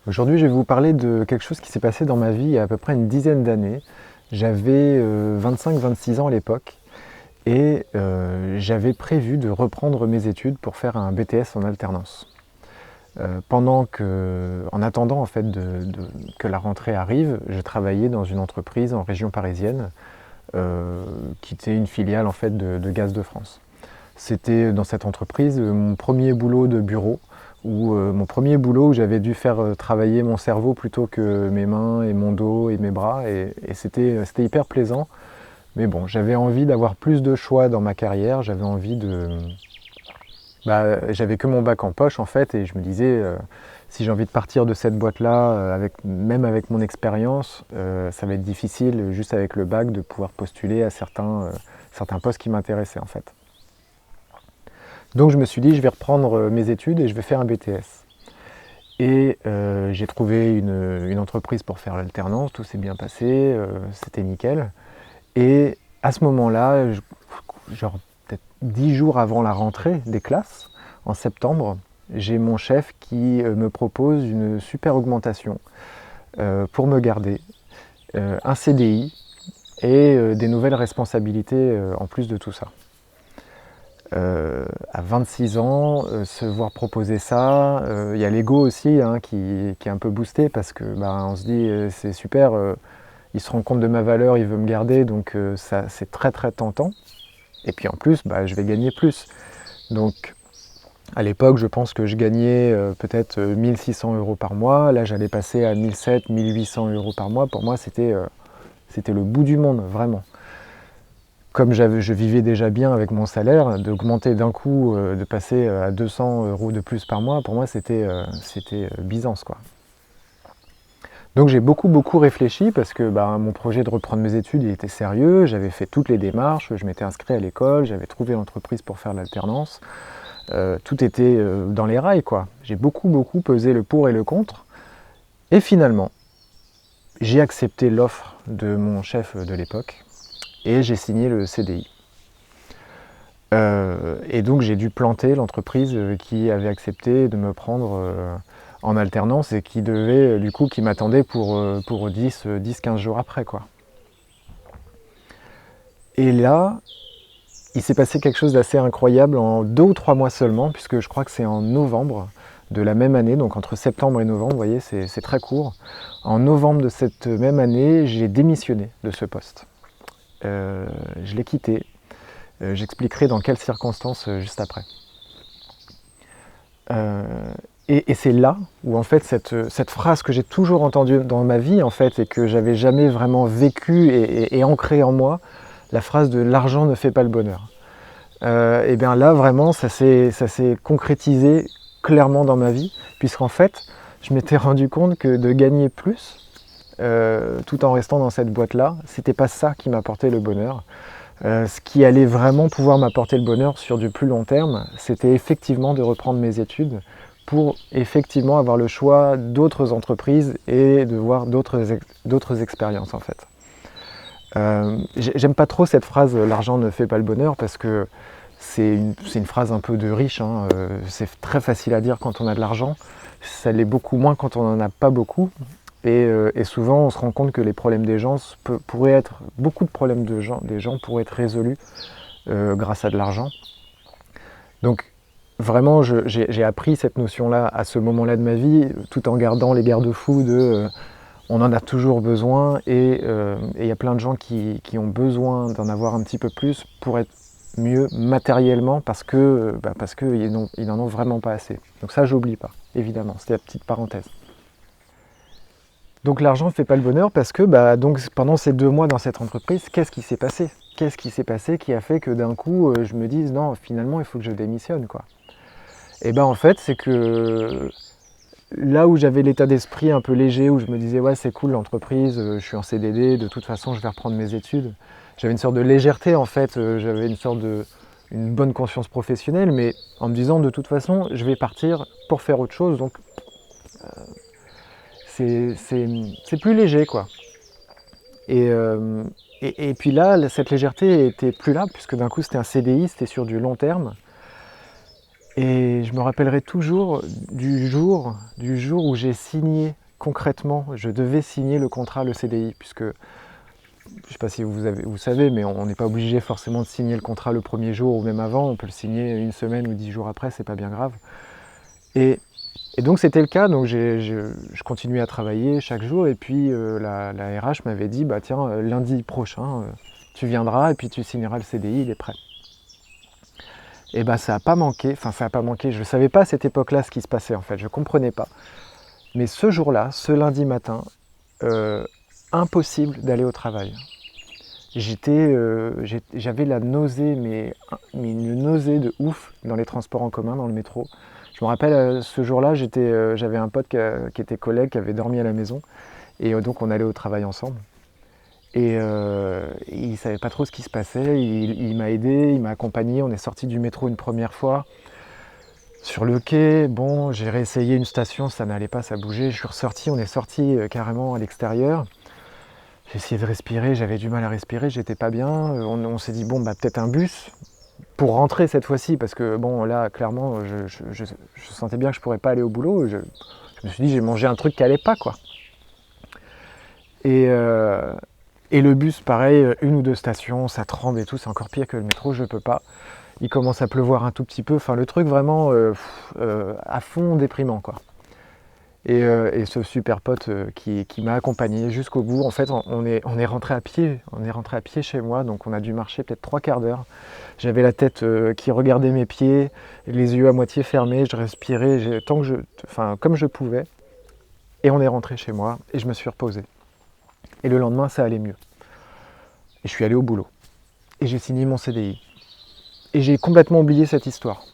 Aujourd'hui, je vais vous parler de quelque chose qui s'est passé dans ma vie il y a à peu près une dizaine d'années. J'avais 25-26 ans à l'époque et j'avais prévu de reprendre mes études pour faire un BTS en alternance. En attendant en fait que la rentrée arrive, je travaillais dans une entreprise en région parisienne qui était une filiale en fait de Gaz de France. C'était dans cette entreprise mon premier boulot de bureau, mon premier boulot où j'avais dû faire travailler mon cerveau plutôt que mes mains et mon dos et mes bras, et c'était hyper plaisant. Mais bon, j'avais envie d'avoir plus de choix dans ma carrière, j'avais que mon bac en poche en fait, et je me disais, si j'ai envie de partir de cette boîte-là, même avec mon expérience, ça va être difficile juste avec le bac de pouvoir postuler à certains postes qui m'intéressaient en fait. Donc je me suis dit, je vais reprendre mes études et je vais faire un BTS. Et j'ai trouvé une entreprise pour faire l'alternance, tout s'est bien passé, c'était nickel. Et à ce moment-là, genre peut-être 10 jours avant la rentrée des classes, en septembre, j'ai mon chef qui me propose une super augmentation pour me garder, un CDI et des nouvelles responsabilités en plus de tout ça. À 26 ans, se voir proposer ça, il y a l'ego aussi hein, qui est un peu boosté parce que on se dit c'est super, il se rend compte de ma valeur, il veut me garder, donc ça c'est très très tentant. Et puis en plus, je vais gagner plus. Donc à l'époque, je pense que je gagnais peut-être 1600 euros par mois. Là, j'allais passer à 1700, 1800 euros par mois. Pour moi, c'était le bout du monde, vraiment. Comme je vivais déjà bien avec mon salaire, d'augmenter d'un coup, de passer à 200 euros de plus par mois, pour moi, c'était Byzance, quoi. Donc j'ai beaucoup réfléchi parce que mon projet de reprendre mes études il était sérieux, j'avais fait toutes les démarches, je m'étais inscrit à l'école, j'avais trouvé l'entreprise pour faire l'alternance, tout était dans les rails quoi. J'ai beaucoup pesé le pour et le contre et finalement j'ai accepté l'offre de mon chef de l'époque et j'ai signé le CDI. Et donc j'ai dû planter l'entreprise qui avait accepté de me prendre en alternance et qui devait, qui m'attendait pour 10-15 jours après, quoi. Et là, il s'est passé quelque chose d'assez incroyable en 2 ou 3 mois seulement, puisque je crois que c'est en novembre de la même année, donc entre septembre et novembre, vous voyez, c'est très court. En novembre de cette même année, j'ai démissionné de ce poste. Je l'ai quitté. J'expliquerai dans quelles circonstances juste après. Et c'est là où en fait cette phrase que j'ai toujours entendue dans ma vie en fait et que j'avais jamais vraiment vécue et ancrée en moi, la phrase de l'argent ne fait pas le bonheur. Et bien là vraiment ça s'est concrétisé clairement dans ma vie puisqu'en fait je m'étais rendu compte que de gagner plus tout en restant dans cette boîte là, c'était pas ça qui m'apportait le bonheur. Ce qui allait vraiment pouvoir m'apporter le bonheur sur du plus long terme, c'était effectivement de reprendre mes études pour effectivement avoir le choix d'autres entreprises et de voir d'autres expériences en fait. J'aime pas trop cette phrase l'argent ne fait pas le bonheur parce que c'est une phrase un peu de riche, hein. C'est très facile à dire quand on a de l'argent, ça l'est beaucoup moins quand on n'en a pas beaucoup. Et souvent on se rend compte que les problèmes des gens beaucoup de problèmes des gens pourraient être résolus grâce à de l'argent. Donc vraiment j'ai appris cette notion-là à ce moment-là de ma vie, tout en gardant les garde-fous de on en a toujours besoin et il y a plein de gens qui ont besoin d'en avoir un petit peu plus pour être mieux matériellement parce qu'ils n'en ont vraiment pas assez. Donc ça j'oublie pas, évidemment, c'était la petite parenthèse. Donc l'argent ne fait pas le bonheur parce que donc pendant ces 2 mois dans cette entreprise, qu'est-ce qui s'est passé? Qu'est-ce qui s'est passé qui a fait que d'un coup je me dise non finalement il faut que je démissionne quoi. Et en fait c'est que là où j'avais l'état d'esprit un peu léger, où je me disais ouais c'est cool l'entreprise, je suis en CDD, de toute façon je vais reprendre mes études. J'avais une sorte de légèreté en fait, j'avais une bonne conscience professionnelle, mais en me disant de toute façon je vais partir pour faire autre chose, donc c'est plus léger quoi. Et, euh, et puis là, cette légèreté était plus là, puisque d'un coup c'était un CDI, c'était sur du long terme. Et je me rappellerai toujours du jour où j'ai signé concrètement, je devais signer le contrat, le CDI, puisque je ne sais pas si vous savez, mais on n'est pas obligé forcément de signer le contrat le premier jour ou même avant, on peut le signer une semaine ou 10 jours après, c'est pas bien grave. Et donc c'était le cas, donc je continuais à travailler chaque jour, et puis la RH m'avait dit, bah tiens, lundi prochain, tu viendras et puis tu signeras le CDI, il est prêt. Et bah ça n'a pas manqué, je ne savais pas à cette époque-là ce qui se passait en fait, je ne comprenais pas. Mais ce jour-là, ce lundi matin, impossible d'aller au travail. J'avais la nausée, mais une nausée de ouf dans les transports en commun, dans le métro. Je me rappelle, ce jour-là, j'avais un pote qui était collègue, qui avait dormi à la maison, et donc on allait au travail ensemble. Et il ne savait pas trop ce qui se passait, il m'a aidé, il m'a accompagné, on est sorti du métro une première fois. Sur le quai, bon, j'ai réessayé une station, ça n'allait pas, ça bougeait. Je suis ressorti, on est sorti carrément à l'extérieur. J'ai essayé de respirer, j'avais du mal à respirer, j'étais pas bien. On s'est dit, bon, bah peut-être un bus pour rentrer cette fois-ci, parce que bon, là, clairement, je sentais bien que je pourrais pas aller au boulot. Je me suis dit, j'ai mangé un truc qui allait pas, quoi. Et le bus, pareil, une ou deux stations, ça tremble et tout, c'est encore pire que le métro, je peux pas. Il commence à pleuvoir un tout petit peu, enfin le truc vraiment à fond déprimant, quoi. Et ce super pote qui m'a accompagné jusqu'au bout, en fait on est rentré à pied, chez moi, donc on a dû marcher peut-être 3/4 d'heure. J'avais la tête qui regardait mes pieds, les yeux à moitié fermés, je respirais comme je pouvais, et on est rentré chez moi et je me suis reposé. Et le lendemain ça allait mieux. Et je suis allé au boulot. Et j'ai signé mon CDI. Et j'ai complètement oublié cette histoire.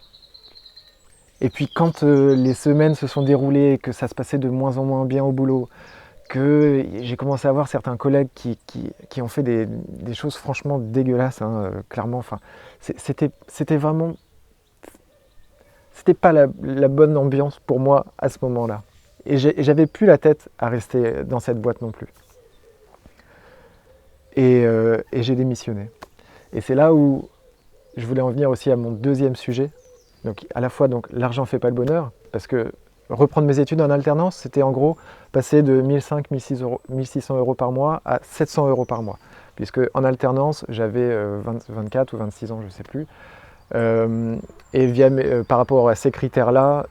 Et puis quand les semaines se sont déroulées, que ça se passait de moins en moins bien au boulot, que j'ai commencé à voir certains collègues qui ont fait des choses franchement dégueulasses, hein, clairement. Enfin, c'était vraiment... C'était pas la bonne ambiance pour moi à ce moment-là. Et j'avais plus la tête à rester dans cette boîte non plus. Et j'ai démissionné. Et c'est là où je voulais en venir aussi à mon deuxième sujet. Donc à la fois, l'argent ne fait pas le bonheur, parce que reprendre mes études en alternance, c'était en gros passer de 1500, 1600 euros par mois à 700 euros par mois. Puisque en alternance, j'avais 24 ou 26 ans, je ne sais plus. Et par rapport à ces critères-là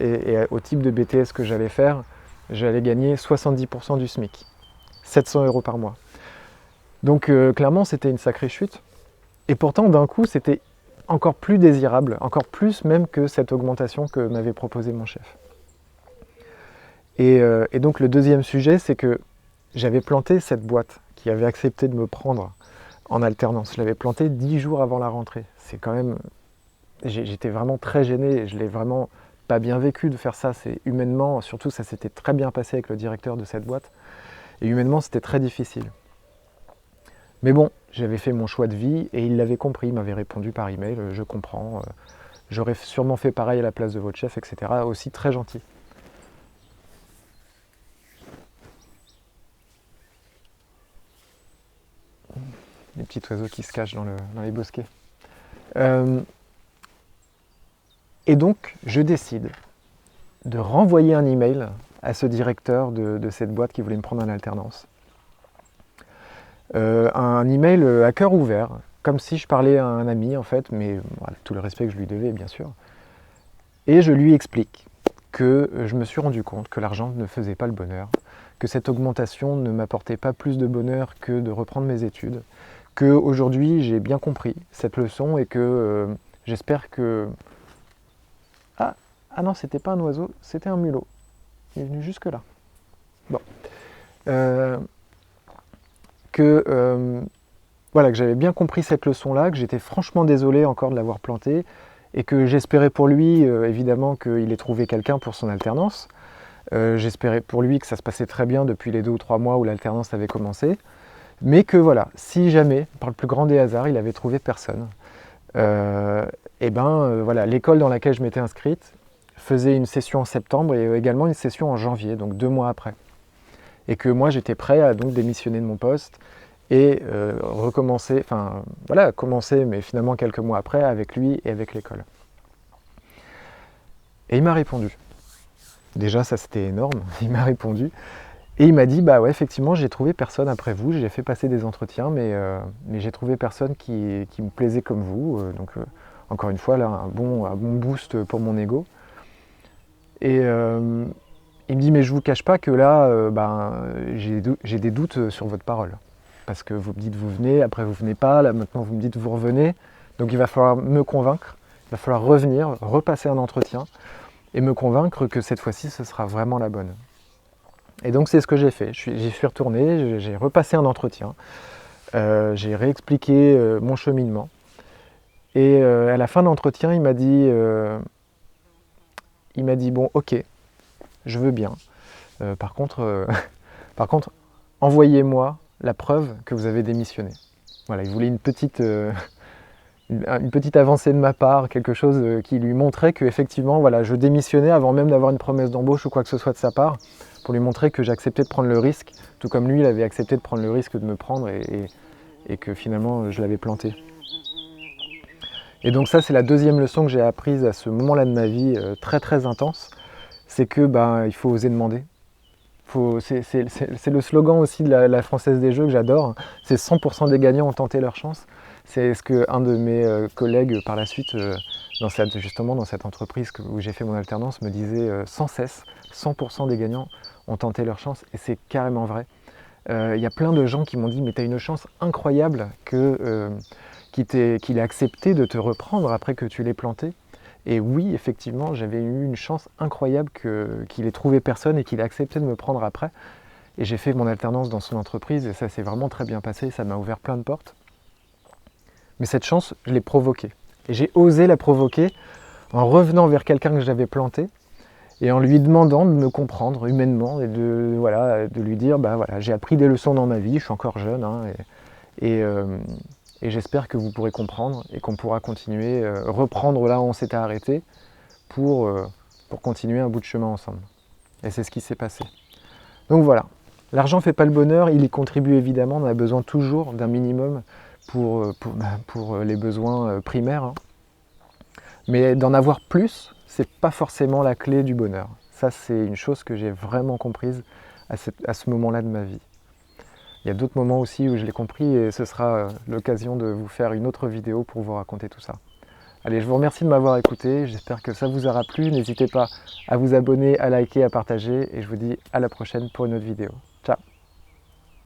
et au type de BTS que j'allais faire, j'allais gagner 70% du SMIC, 700 euros par mois. Donc clairement, c'était une sacrée chute. Et pourtant, d'un coup, c'était encore plus désirable, encore plus même que cette augmentation que m'avait proposé mon chef. Et donc le deuxième sujet, c'est que j'avais planté cette boîte qui avait accepté de me prendre en alternance. Je l'avais plantée 10 jours avant la rentrée. C'est quand même... J'étais vraiment très gêné, je l'ai vraiment pas bien vécu de faire ça. C'est humainement, surtout ça s'était très bien passé avec le directeur de cette boîte. Et humainement, c'était très difficile. Mais bon, j'avais fait mon choix de vie et il l'avait compris, il m'avait répondu par email, je comprends, j'aurais sûrement fait pareil à la place de votre chef, etc. Aussi très gentil. Les petits oiseaux qui se cachent dans les bosquets. Et donc, je décide de renvoyer un email à ce directeur de cette boîte qui voulait me prendre en alternance. Un email à cœur ouvert, comme si je parlais à un ami en fait, mais voilà, tout le respect que je lui devais bien sûr. Et je lui explique que je me suis rendu compte que l'argent ne faisait pas le bonheur, que cette augmentation ne m'apportait pas plus de bonheur que de reprendre mes études, qu'aujourd'hui j'ai bien compris cette leçon et que j'espère que... Ah non, c'était pas un oiseau, c'était un mulot. Il est venu jusque là. Bon. Voilà, que j'avais bien compris cette leçon-là, que j'étais franchement désolé encore de l'avoir planté, et que j'espérais pour lui, évidemment, qu'il ait trouvé quelqu'un pour son alternance. J'espérais pour lui que ça se passait très bien depuis les 2 ou 3 mois où l'alternance avait commencé, mais que voilà, si jamais, par le plus grand des hasards, il avait trouvé personne, voilà, l'école dans laquelle je m'étais inscrite faisait une session en septembre et également une session en janvier, donc 2 mois après. Et que moi j'étais prêt à donc démissionner de mon poste et recommencer, commencer, mais finalement quelques mois après avec lui et avec l'école. Et il m'a répondu. Déjà, ça c'était énorme, il m'a répondu. Et il m'a dit, bah ouais, effectivement, j'ai trouvé personne après vous, j'ai fait passer des entretiens, mais j'ai trouvé personne qui me plaisait comme vous. Encore une fois, là, un bon boost pour mon ego. Et il me dit, mais je vous cache pas que là, j'ai des doutes sur votre parole. Parce que vous me dites, vous venez, après vous venez pas, là maintenant vous me dites, vous revenez. Donc il va falloir me convaincre, il va falloir revenir, repasser un entretien et me convaincre que cette fois-ci, ce sera vraiment la bonne. Et donc c'est ce que j'ai fait. J'y suis retourné, j'ai repassé un entretien, j'ai réexpliqué mon cheminement. Et à la fin de l'entretien, il m'a dit, bon, ok, je veux bien. Par contre, envoyez-moi la preuve que vous avez démissionné. Voilà, il voulait une petite avancée de ma part, quelque chose qui lui montrait que effectivement, voilà, je démissionnais avant même d'avoir une promesse d'embauche ou quoi que ce soit de sa part, pour lui montrer que j'acceptais de prendre le risque, tout comme lui, il avait accepté de prendre le risque de me prendre et que finalement, je l'avais planté. Et donc ça, c'est la deuxième leçon que j'ai apprise à ce moment-là de ma vie, très très intense, c'est que il faut oser demander. C'est le slogan aussi de la Française des Jeux que j'adore, c'est 100% des gagnants ont tenté leur chance. C'est ce qu'un de mes collègues par la suite, justement dans cette entreprise où j'ai fait mon alternance, me disait sans cesse, 100% des gagnants ont tenté leur chance, et c'est carrément vrai. Il y a plein de gens qui m'ont dit, mais tu as une chance incroyable qu'il ait accepté de te reprendre après que tu l'aies planté. Et oui, effectivement, j'avais eu une chance incroyable qu'il ait trouvé personne et qu'il ait accepté de me prendre après. Et j'ai fait mon alternance dans son entreprise et ça s'est vraiment très bien passé, ça m'a ouvert plein de portes. Mais cette chance, je l'ai provoquée. Et j'ai osé la provoquer en revenant vers quelqu'un que j'avais planté et en lui demandant de me comprendre humainement et de lui dire, j'ai appris des leçons dans ma vie, je suis encore jeune, hein, et j'espère que vous pourrez comprendre et qu'on pourra continuer, reprendre là où on s'était arrêté pour continuer un bout de chemin ensemble. Et c'est ce qui s'est passé. Donc voilà, l'argent ne fait pas le bonheur, il y contribue évidemment, on a besoin toujours d'un minimum pour les besoins primaires. Hein. Mais d'en avoir plus, c'est pas forcément la clé du bonheur. Ça, c'est une chose que j'ai vraiment comprise à ce moment-là de ma vie. Il y a d'autres moments aussi où je l'ai compris et ce sera l'occasion de vous faire une autre vidéo pour vous raconter tout ça. Allez, je vous remercie de m'avoir écouté, j'espère que ça vous aura plu. N'hésitez pas à vous abonner, à liker, à partager et je vous dis à la prochaine pour une autre vidéo.